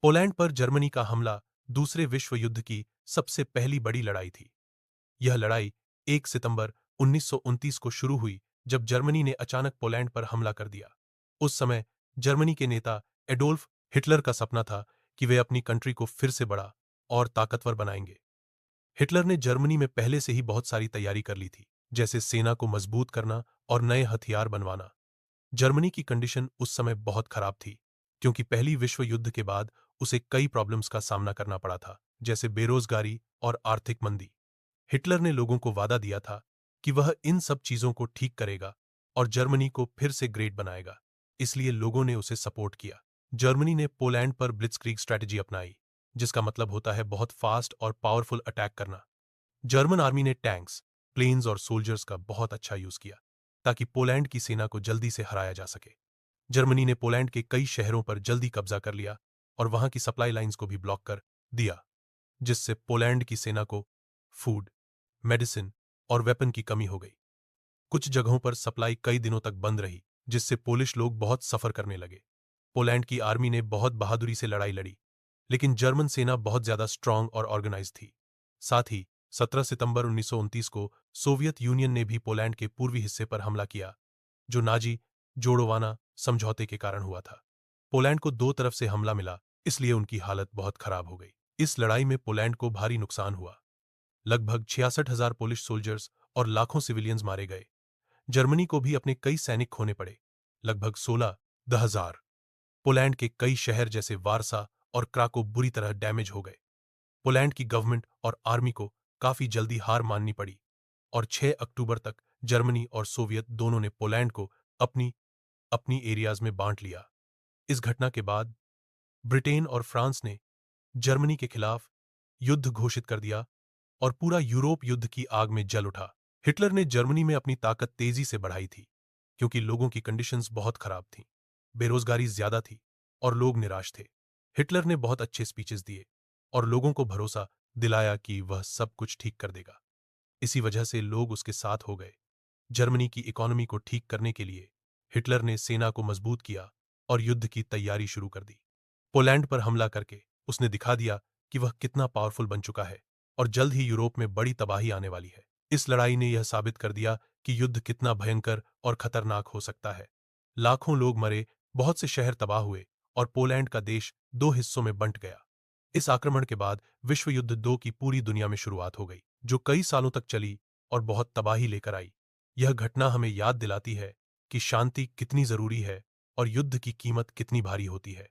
Poland पर Germany का हमला दूसरे विश्व युद्ध की सबसे पहली बड़ी लड़ाई थी। यह लड़ाई 1 सितंबर 1929 को शुरू हुई जब जर्मनी ने अचानक पोलैंड पर हमला कर दिया। उस समय जर्मनी के नेता एडोल्फ हिटलर का सपना था कि वे अपनी कंट्री को फिर से बड़ा और ताकतवर बनाएंगे। हिटलर ने जर्मनी में पहले से ही बहुत सारी तैयारी कर ली थी, जैसे सेना को मजबूत करना और नए हथियार बनवाना। जर्मनी की कंडीशन उस समय बहुत खराब थी, क्योंकि पहली विश्व युद्ध के बाद उसे कई प्रॉब्लम्स का सामना करना पड़ा था, जैसे बेरोजगारी और आर्थिक मंदी। हिटलर ने लोगों को वादा दिया था कि वह इन सब चीजों को ठीक करेगा और जर्मनी को फिर से ग्रेट बनाएगा, इसलिए लोगों ने उसे सपोर्ट किया। जर्मनी ने पोलैंड पर ब्लिट्जक्रीग स्ट्रैटेजी अपनाई, जिसका मतलब होता है बहुत फास्ट और पावरफुल अटैक करना। जर्मन आर्मी ने टैंक्स, प्लेन्स और सोल्जर्स का बहुत अच्छा यूज किया, ताकि पोलैंड की सेना को जल्दी से हराया जा सके। जर्मनी ने पोलैंड के कई शहरों पर जल्दी कब्जा कर लिया और वहां की सप्लाई लाइंस को भी ब्लॉक कर दिया, जिससे पोलैंड की सेना को फूड, मेडिसिन और वेपन की कमी हो गई। कुछ जगहों पर सप्लाई कई दिनों तक बंद रही, जिससे पोलिश लोग बहुत सफर करने लगे। पोलैंड की आर्मी ने बहुत बहादुरी से लड़ाई लड़ी, लेकिन जर्मन सेना बहुत ज्यादा स्ट्रांग और ऑर्गेनाइज थी। साथ ही 17 सितंबर 1929 को सोवियत यूनियन ने भी पोलैंड के पूर्वी हिस्से पर हमला किया, जो नाजी जोड़ोवाना समझौते के कारण हुआ था। पोलैंड को दो तरफ से हमला मिला, इसलिए उनकी हालत बहुत खराब हो गई। इस लड़ाई में पोलैंड को भारी नुकसान हुआ। लगभग 66,000 पोलिश सोल्जर्स और लाखों सिविलियंस मारे गए। जर्मनी को भी अपने कई सैनिक खोने पड़े, लगभग 16,000। पोलैंड के कई शहर जैसे वारसा और क्राको बुरी तरह डैमेज हो गए। पोलैंड की गवर्नमेंट और आर्मी को काफी जल्दी हार माननी पड़ी और 6 अक्टूबर तक जर्मनी और सोवियत दोनों ने पोलैंड को अपनी अपनी एरियाज में बांट लिया। इस घटना के बाद ब्रिटेन और फ्रांस ने जर्मनी के खिलाफ युद्ध घोषित कर दिया और पूरा यूरोप युद्ध की आग में जल उठा। हिटलर ने जर्मनी में अपनी ताकत तेजी से बढ़ाई थी, क्योंकि लोगों की कंडीशंस बहुत खराब थीं, बेरोजगारी ज्यादा थी और लोग निराश थे। हिटलर ने बहुत अच्छे स्पीचेस दिए और लोगों को भरोसा दिलाया कि वह सब कुछ ठीक कर देगा। इसी वजह से लोग उसके साथ हो गए। जर्मनी की इकोनॉमी को ठीक करने के लिए हिटलर ने सेना को मजबूत किया और युद्ध की तैयारी शुरू कर दी। पोलैंड पर हमला करके उसने दिखा दिया कि वह कितना पावरफुल बन चुका है और जल्द ही यूरोप में बड़ी तबाही आने वाली है। इस लड़ाई ने यह साबित कर दिया कि युद्ध कितना भयंकर और खतरनाक हो सकता है। लाखों लोग मरे, बहुत से शहर तबाह हुए और पोलैंड का देश दो हिस्सों में बंट गया। इस आक्रमण के बाद विश्व युद्ध 2 की पूरी दुनिया में शुरुआत हो गई, जो कई सालों तक चली और बहुत तबाही लेकर आई। यह घटना हमें याद दिलाती है कि शांति कितनी जरूरी है और युद्ध की कीमत कितनी भारी होती है।